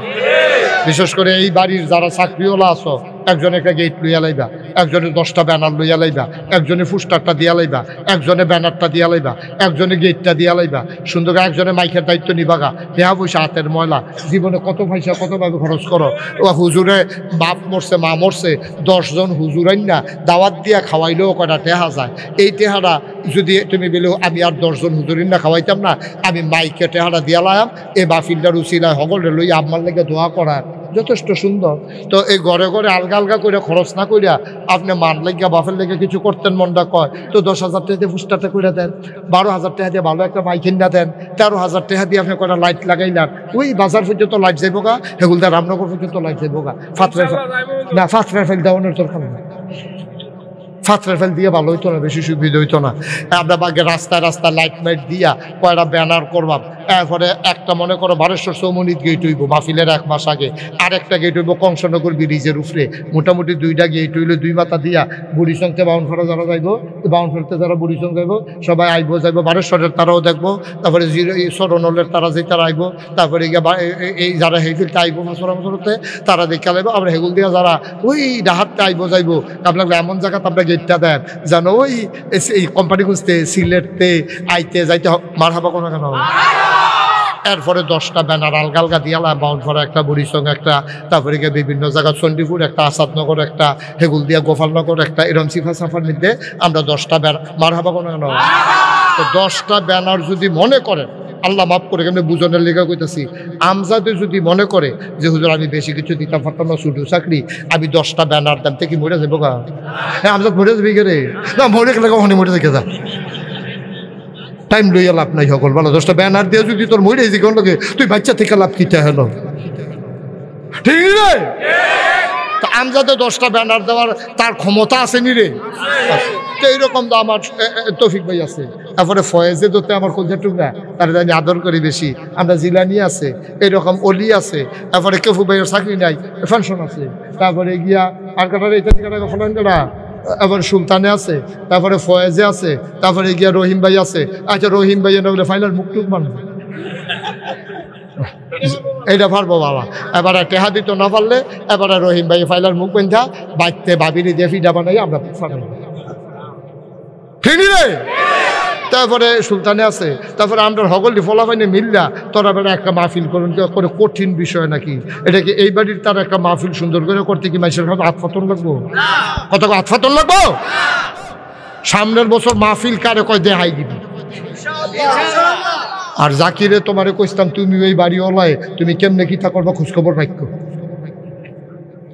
বিশেষ করে এই বাড়ির যারা চাকরিওয়ালা আছো একজনে একটা গেট লইয়া লাইবা, একজনে 10টা ব্যানার লইয়া লাইবা, একজনে ফুস্টারটা দিয়া লাইবা, একজনে ব্যানারটা দিয়া লাইবা, একজনে গেটটা দিয়া লাইবা, সুন্দর একজনে মাইকের দায়িত্ব নিবাগা, দেহা পয়সা হাতের ময়লা, জীবনে কত পয়সা কতভাবে খরচ করো, হুজুরে বাপ মরছে মা মরছে 10 জন হুজুর আইনা দাওয়াত দিয়া খাওয়াইলেও কটা টেহা যায়, এই টেহারা যদি তুমি বলো আমি আর 10 জন হুজুরিন না খাওয়াইতাম না, আমি মাইকে টেহারা দিয়া লাইম, এই মাহফিলটার উচিলায় সকলে লই আমার লেগে দোয়া করার যথেষ্ট সুন্দর। তো এই ঘরে ঘরে আলগা আলগা করে খরচ না করিয়া আপনি মান লাগিয়া বাপের লেগে কিছু করতেন মনটা কয় তো 10,000 টাকা দিয়ে ফুস্টারটা করে দেন, 12,000 টাকা দিয়ে ভালো একটা মাইকিন না দেন, 13,000 টাকা দিয়ে আপনি কটা লাইট লাগাইলেন, ওই বাজার পর্যন্ত লাইট যাইব গা, হেগুলদার রামনগর পর্যন্ত লাইট যাইব গা, ফাতরা ফেল দেওয়ানোর দরকার নেই, ফাতরা ফেল দিয়ে ভালো হইতো না, বেশি সুবিধা হইতো না, আপনার বাগে রাস্তায় লাইট মাইট দিয়া কয়টা ব্যানার করবাম, এরপরে একটা মনে করো বারেশ্বর চৌমনিত গেট হইব মাহফিলের 1 মাস আগে, আরেকটা গেট হইব কংসনগর ব্রিজের উপরে, মোটামুটি 2টা গেট হইলে 2 মাথা দিয়া বুড়িসংতে বাউনফাড়া যারা যাইব, বাউনফাড়াতে যারা বুড়িসং যাইব সবাই আইব যাইব, বারেশ্বরের তারাও দেখবো, তারপরে সরনলের তারা যে তারা আইব, তারপরে এই যারা হেগুলতে আইব মাসরতে তারা দেখে লাইব, আমরা হেগুল দিয়া যারা ওই ডাহাততে আইব যাইব, আপনার এমন জায়গাতে আপনার গেটটা দেন যেন ওই এই কোম্পানি খুঁজতে সিলেটতে আইতে যাইতে মারহাবা কোনো কেন। এরপরে 10টা ব্যানার আলগা আলগা দিয়ালাম, বাউনফাড়া একটা, বুড়িসং একটা, তারপরে গিয়ে বিভিন্ন জায়গা চণ্ডীপুর একটা, আসাদনগর একটা, হেগুল দিয়া গোপালনগর একটা, এরম সিফা সাফার মধ্যে আমরা 10টা ব্যানার মারহাবা কোনো কেন। তো 10টা ব্যানার যদি মনে করেন, আল্লাহ মাফ করে কেমনি বুঝনের লেখা কইতাছি, আমজাদে যদি মনে করে যে হুজুর আমি বেশি কিছু দিতাম পারতাম না, শুধু চাকরি আমি 10টা ব্যানার দাম থেকে মরে যাবো গা, হ্যাঁ আমজাদ মরে যাবি কে রে, না মরে গেলে কখনই মরে থেকে যা, টাইম লইয়া লাভ নাই সকল ভালো 10টা ব্যানার দিয়ে যদি তোর মরে যে কোন লোকে তুই বাচ্চা থেকে লাভ কিতে হলো ঠিক রে তা আমজাদে 10টা ব্যানার দেওয়ার তার ক্ষমতা আছে নি রে তো এইরকম তো আমার তৌফিক ভাই আছে তারপরে ফয়েজে দোতে আমার কোলজা টুকরা তার আমি আদর করি বেশি আমরা জিলানি আছে এইরকম অলি আছে তারপরে কেফু ভাইয়ের চাকরি নাই পেনশন আছে তারপরে গিয়া আর কাটার এইটা ফলান কাটা এবার সুলতানে আছে তারপরে ফয়েজে আছে তারপরে গিয়া রহিম ভাই আছে আচ্ছা রহিম ভাই না বলে ফাইলার মুখ টুক মানবে এইটা পারবো বাবা এবারে টেহা দিত না পারলে এবারে রহিম ভাই ফাইলার মুখ বেঁধা বাইতে ভাবিনি দিয়ে ফিডা বানাই আমরা ঠিক রে তারপরে সুলতানে আছে তারপরে আমরা হগলি ফলাফাইনে মিল্লা তোরা বেড়া একটা মাহফিল করুন করে কঠিন বিষয় নাকি এটাকে এই বাড়ির তার একটা মাহফিল সুন্দর করে করতে কি মানুষের কত আতফাতন লাগবো কত আতফাতন লাগবো সামনের বছর মাহফিল কারে কয় দেহাই দিবি আর জাকিরে তোমারে কইতাম তুমি ওই বাড়ি ওলায় তুমি কেমনে কি তা করবা খোঁজখবর রাখো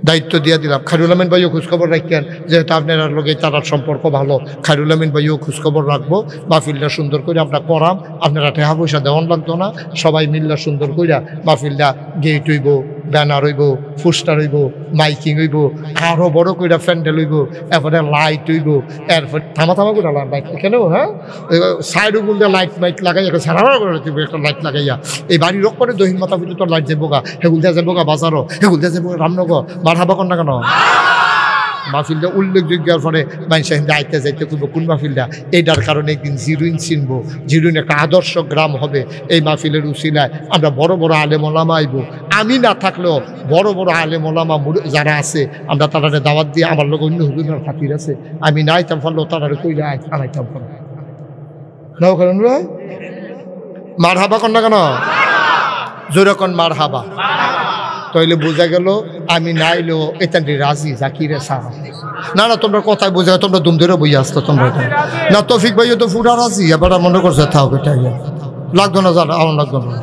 দায়িত্ব দিয়ে দিলাম খায়রুল আমিন ভাইও খোঁজখবর রাখেন যেহেতু আপনার লোকে তার সম্পর্ক ভালো খায়রুল আমিন ভাইও খোঁজখবর রাখবো মাহফিলটা সুন্দর করে আমরা করাম আপনারা টাকা পয়সা দেওয়ান লাগতো না সবাই মিল্লা সুন্দর কইরা মাহফিলটা গেট হইব ব্যানার হইব পোস্টার হইব মাইকিং হইব আরো বড় কইরা প্যান্ডেল হইব এরপরে লাইট হইব এরপরে থামা করে লাইট কেন হ্যাঁ সাইড উপর দিয়ে লাইট মাইট লাগাই সারা করে একটা লাইট লাগাইয়া এই বাড়ির রক করে দহিন মাথা ভিতরে তোর লাইট যাবো গা হেগুল দিয়া যাবো গা বাজারও হেগুল দিয়া যাবো রামনগর মারহাবা কর না কেন মাহফিলটা উল্লেখযোগ্য পরে মানুষের আইতে যাইতে করবো কোন মাহফিলটা এইটার কারণে একদিন জিরুইন চিনবো জিরুইন একটা আদর্শ গ্রাম হবে এই মাহফিলের উসিলায় আমরা বড় বড় আলেম ওলামা আইব আমি না থাকলেও বড় বড় আলেম ওলামা যারা আছে আমরা তারা দাওয়াত দিয়ে আমার লোক অন্য হুজুরের খাতির আছে আমি না আইতাম ফেললেও তারা কইলে আনাইতাম ফেল নাও কেন মার হাবা কন না কেন জোরে কন মার হাবা তাইলে বোঝা গেল আমি নাইলো এতান্ডি রাজি জাকিরে সারা না না তোমরা কথায় বোঝা তোমরা দুম ধরে বই আসতো তোমরা না তৌফিক ভাইও তো পুরা রাজি এবার মনে করছে থাও বেটা লাগতো না জানো আমার লাগতো না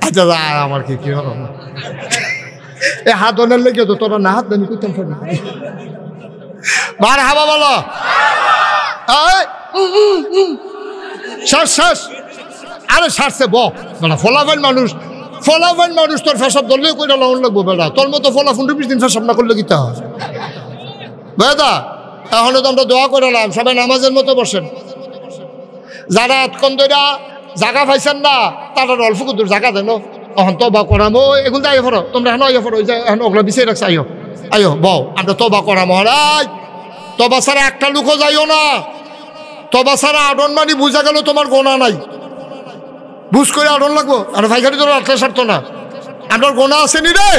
আচ্ছা আমার কি হবে এ হাত ধনের লেগে তো তোরা না হাত দেনি করতাম মার হাবা বলো শ্বাস আরে শ্বাসে বলা ফলাফল মানুষ তোর ফেসব ধরলেও কইরা লাউন লাগবো বেড়া তোর মতো ফলা 15-20 দিন ফেসব না করলে কিতা বেদা এখনো তো আমরা দোয়া করলাম সবাই নামাজের মতো বসেন যারা এতক্ষণ ধরে জায়গা পাইছেন না তারা অল্প কুদুর জায়গা দেন এখন তবা করাম এগুলো আইয় ফরো তোমরা এখন আইয় ফরো যে এখন ওগুলো বিছিয়ে রাখছে আইয় বউ আমরা তবা করা মহারাজ তবা ছাড়া একটা লুকও যাইও না তবা ছাড়া আডন মানি বুঝা গেল তোমার গোনা নাই বুঝ করে আডন লাগবো আর ভাইখানি তোর আটলে সারতো না আপনার গোনা আসেনি রে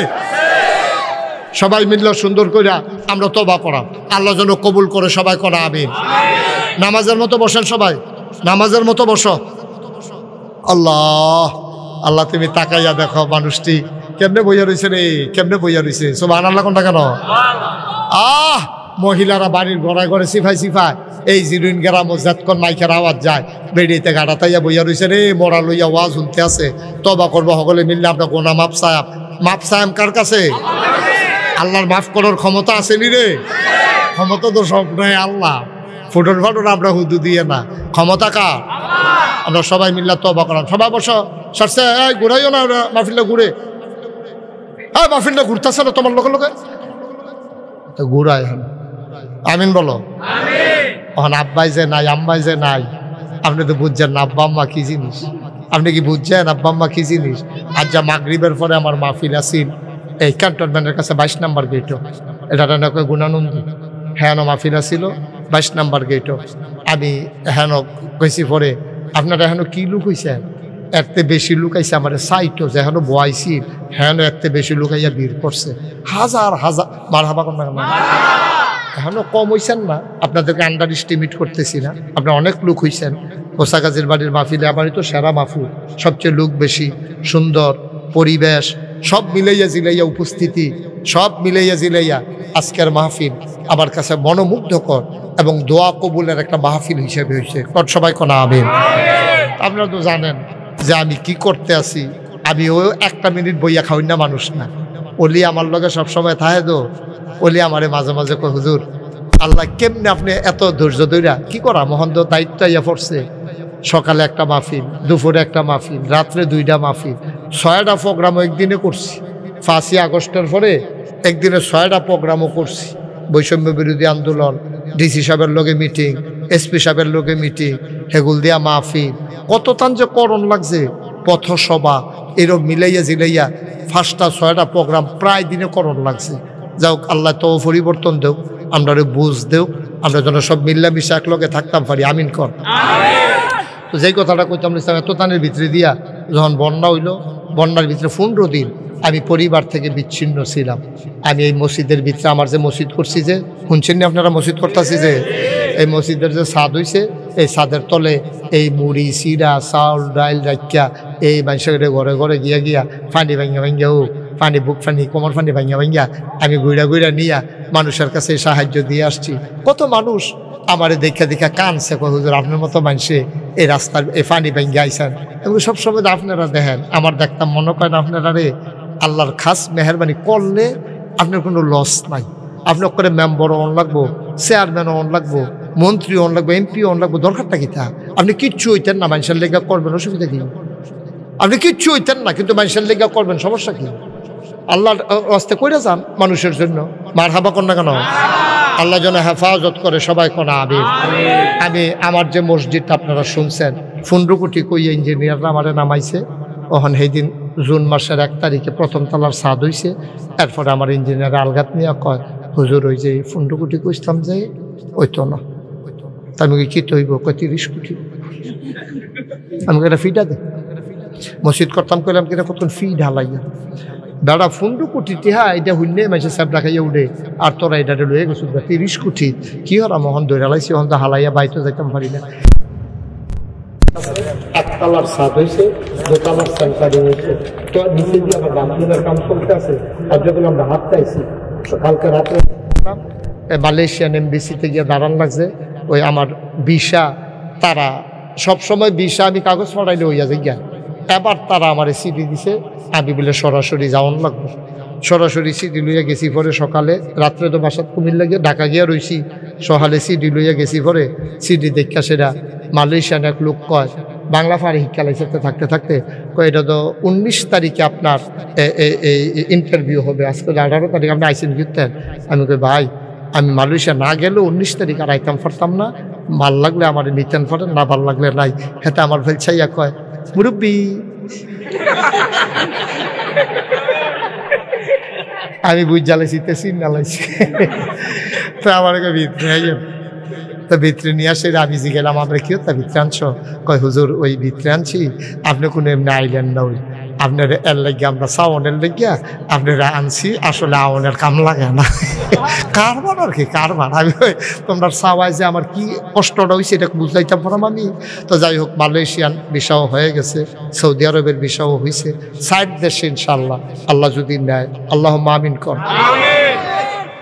সবাই মিললে সুন্দর কইরা আমরা তবা করাম আল্লাহ যেন কবুল করে সবাই করা আমিন নামাজের মতো বসেন সবাই নামাজের মতো বসো আল্লাহ আল্লাহ তুমি তাকাইয়া দেখো মানুষটি কেমনে বইয়া রয়েছে রে কেমনে বইয়া রয়েছে সুবহানাল্লাহ কোনটা কেন মহিলারা বাড়ির ঘরে ঘরে সিফাই এই জিরুইন গ্রাম যতক্ষণ মাইকের আওয়াজ যায় বেড়িতে গাড়া তাইয়া বইয়া রয়েছে রে মরা লইয়া ওয়াজ শুনতে আছে তবা করবো সকলে মিললে আপনার গোনা মাপ সায়াম কার কাছে আল্লাহর মাফ করার ক্ষমতা আছে নি রে ক্ষমতা তো সব নয় আল্লাহ ফুটন ফাটন আমরা হুদু দিয়ে না ক্ষমতা কার আমরা সবাই মিললে তবা করাম সবাই বসো সরষে ঘুরাইও না মাহফিলটা ঘুরে মাহফিলটা ঘুরতেছে না তোমার লোকের লোকে তো ঘুরাই হন আমিন বলো এখন আব্বাই যে নাই আম্মাই যে নাই আপনি তো বুঝছেন না আব্বা আম্মা কি জিনিস আপনি কি বুঝছেন আব্বা আম্মা কি জিনিস আজ যা মাগরিবের পরে আমার মাহফিল আসিল এই ক্যান্টনমেন্টের কাছে 22 নম্বর গেটও এটা গুণানন্দী হ্যাঁ মাহফিল আসিল 22 নম্বর গেটও আমি হ্যাঁ কইছি পরে আপনারা এখনো কি লুক হইছেন এতে বেশি লুকাইছে আমার সাইটো যে এখনো বয়াইছি হ্যাঁ এতে বেশি লুকাইয়া ভিড় করছে হাজার হাজার মার হাবা কর না এখনো কম হইছেন না আপনাদেরকে আন্ডার এস্টিমেট করতেছি না আপনারা অনেক লোক হইছেন কোষাগাজীর বাড়ির মাহফিলে আমারই তো সেরা মাহফিল সবচেয়ে লোক বেশি সুন্দর পরিবেশ সব মিলাইয়া জিলাইয়া উপস্থিতি সব মিলাইয়া জিলাইয়া আজকের মাহফিল আমার কাছে মনোমুগ্ধকর এবং দোয়া কবুলের একটা মাহফিল হিসেবে হয়েছে সবাই কোনা আমিন আপনারা তো জানেন যে আমি কি করতে আছি আমি ও একটা মিনিট বইয়া খাওয়াই না মানুষ না ওলি আমার লগে সবসময় থাকে তো ওলি আমারে মাঝে মাঝে কয় হুজুর আল্লাহ কেমনে আপনি এত ধৈর্য ধৈর্য কি করা মহন্ত দায়িত্ব ইয়া পড়ছে। সকালে একটা মাহফিল, দুপুরে একটা মাহফিল, রাত্রে 2টা মাহফিল, 6টা প্রোগ্রামও একদিনে করছি। 5ই আগস্টের পরে একদিনে 6টা প্রোগ্রামও করছি। বৈষম্য বিরোধী আন্দোলন, ডিসি সাহেবের লগে মিটিং, এসপি সাহেবের লগে মিটিং, হেগুল দিয়া মাহফিল, কত তান যে করণ লাগছে, পথসভা, এরকম মিলাইয়া জিলাইয়া 5টা 6টা প্রোগ্রাম প্রায় দিনে করণ লাগছে। যাও আল্লাহ তো পরিবর্তন দেও, আমরা বুঝ দেও, আমরা যেন সব মিল্লামিশা একলগে থাকতাম পারি। আমিন কর। তো যেই কথাটা কইতাম এত তানের ভিতরে দিয়া যখন বন্যা হইল, বন্যার ভিতরে 15 দিন আমি পরিবার থেকে বিচ্ছিন্ন ছিলাম। আমি এই মসজিদের ভিতরে আমার যে মসজিদ করছি, যে শুনছেন না আপনারা মসজিদ করতেছি, যে এই মসজিদের যে ছাদ হয়েছে, এই ছাদের তলে এই মুড়ি চিরা চাউল ডাইল রাখিয়া এই মানুষের ঘরে ঘরে গিয়া গিয়া পানি ভাঙ্গা ভাঙ্গা হোক, পানি বুক পানি কোমর পানি ভাঙ্গা ভাঙ্গা আমি ঘুরা ঘুরা নিয়া মানুষের কাছে সাহায্য দিয়ে আসছি। কত মানুষ আমারে দেখা দেখা কানছে, হুজুর আপনার মতো মানুষে এই রাস্তার এই পানি ভাঙ্গা আইসেন। এবং সবসময় আপনারা দেখেন, আমার দেখতাম মনে করেন আপনারা রে আল্লাহর খাস মেহরবানি করলে আপনার কোনো লস নাই। আপনার করে মেম্বারও অন লাগবো, চেয়ারম্যানও অন লাগবো, মন্ত্রী অন লাগবো, এমপিও অন লাগবো, দরকারটা কি তা? আপনি কিচ্ছু হইতেন না, মানুষের লেগা করবেন, অসুবিধা কি? আপনি কিচ্ছু হইতেন না, কিন্তু মানুষের লেগা করবেন, সমস্যা কি? আল্লাহর রাস্তায় কইরা যান মানুষের জন্য। মারহাবা কর না কেন? আল্লাহ যেন হেফাজত করে, সবাই কোনা আবির। আমি আমার যে মসজিদটা আপনারা শুনছেন, 15 কোটি কই ইঞ্জিনিয়াররা আমারে নামাইছে। ওখান সেই দিন জুন মাসের 1 তারিখে প্রথম তলার ছাদ হয়েছে। এরপরে আমার ইঞ্জিনিয়ার আলগাত নিয়ে কয়, হুজুর ওই যে 15 কোটি কইতাম যে ওই তো না। আমি কি তৈব? কয় 30 কোটি। আমি একটা ফিটা দে মসজিদ করতাম, কইলাম কিনা কত ফি ঢালাইয়া বেড়া 15 কোটি টিহা এটা হইলে মাসে সাপ রাখাইয়া উঠে, আর তোরা এটা লয়ে গেছো 30 কোটি কি হরা মোহন ধরে লাইছি, হন তো হালাইয়া বাইতে যাইতাম পারি না। 1 তলার ছাদ হয়েছে, 2 তলার সেন্টারিং হয়েছে, তো নিচে দিয়ে আমার বাথরুমের কাম চলতে আছে। আর যখন আমরা হাত পাইছি কালকে রাত্রে মালয়েশিয়ান এমবিসিতে গিয়ে দাঁড়ান লাগছে। ওই আমার ভিসা, তারা সবসময় ভিসা আমি কাগজ পড়াইলে হইয়া যাই গিয়া, এবার তারা আমার সিডি দিছে, আমি বলে সরাসরি যাওয়ান লাগবো। সরাসরি সিডি লইয়া গেছি। পরে সকালে, রাত্রে তো বাসাত কুমিল্লা গিয়ে ঢাকা গিয়া রইছি, সকালে সিডি লইয়া গেছি। পরে সিডি দেখা সেটা মালয়েশিয়ান এক লোক কয়, বাংলা ফারে শিক্ষা লাইসেন্সে থাকতে থাকতে কয়, এটা তো 19 তারিখে আপনার ইন্টারভিউ হবে, আজকে 18 তারিখ আপনি আইসেন ঘুরতেন। আমি কই ভাই, আমি মালয়েশিয়া না গেলেও 19 তারিখ আর আইতাম পারতাম না, ভাল লাগলে আমার নিতেন পারেন, না ভাল লাগলে নাই। হেতে আমার ফেলছাইয়া কয়, মুরব্বী আমি বুঝ জ্বালাইছি, তেসিন জ্বালাইছি। তো আমার ভিতরে তো ভিতরে নিয়ে আসে, আমি জিগেলাম আমরা কি তা ভিতরে আনছো? কয় হুজুর ওই ভিতরে আনছি, আপনি কোনো এমনি আইলেন না, ওই আপনার এর লাগিয়া আমরা সাওনের লেগিয়া আপনারা আনছি, আসলে আওনের কাম লাগে না। কারবার আর কি কারবার। আমি তোমরা সাওয়াই যে আমার কি কষ্টটা হয়েছে এটা বুঝলাইতাম পারাম আমি। তো যাই হোক, মালয়েশিয়ান ভিসাও হয়ে গেছে, সৌদি আরবের ভিসাও হয়েছে, 60 দেশে ইনশাল্লাহ আল্লাহ যদি নেয়। আল্লাহ আমিন কর।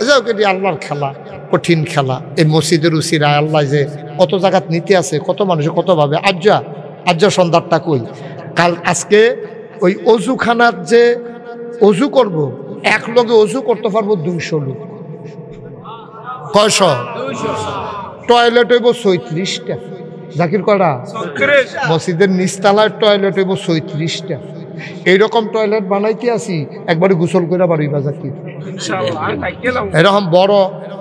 যাই হোক, এটি আল্লাহর খেলা, কঠিন খেলা। এই মসজিদের উসিরায় আল্লাহ যে কত জায়গাত নিতে আছে, কত মানুষে কতভাবে। আজ্জা সন্ধ্যারটা কই, কাল আজকে ওই অজুখানার যে অজু করব, এক লগে অজু করতে পারবো 200 লোক। কয়শো? টয়লেট হইব 36টা। জাকির কয়টা? মসজিদের নিচতলায় টয়লেট হইব 36টা। এইরকম টয়লেট বানাইতে আসি, একবারে গোসল করে বাড়িবা জাকির। এরকম বড়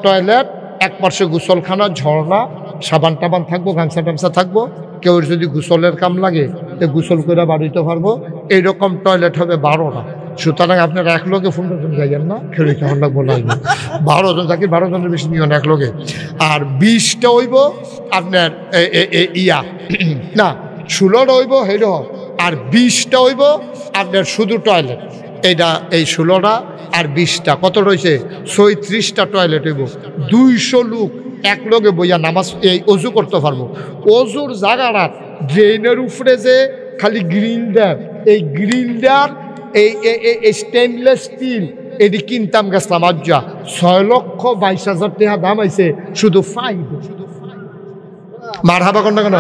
টয়লেট, এক পাশে গোসলখানা, ঝর্ণা, সাবান টাবান থাকবো, গামছা টামছা থাকবো, কেউ যদি গোসলের কাম লাগে তো গোসল করে বাড়িতে পারবো। এইরকম টয়লেট হবে 12টা। সুতরাং আপনারা এক লোকে 15 জন যাইয়েন না, খেলে কেমন লাগবো লাগবে। 12 জন থাকি, 12 জনের বেশি নিও না এক লোকে। আর 20টা হইব আপনার ইয়া না 16টা হইব হেড, আর 20টা হইব আপনার শুধু টয়লেট। এইটা এই 16টা আর 20টা কত রয়েছে? 36টা টয়লেট হইব। 200 লোক এক লগে বইয়া নামাজ এই অজু করতে পারবো। অজুর জায়গাটা ড্রেনের উপরে যে খালি গ্রিন্ডার, এই গ্রিন্ডার এই স্টেনলেস স্টিল এটি কিনতাম গেছিলাম আজ্জা 6,22,000 টাকা দাম আইছে শুধু 5। মারহাবা কর না কেন?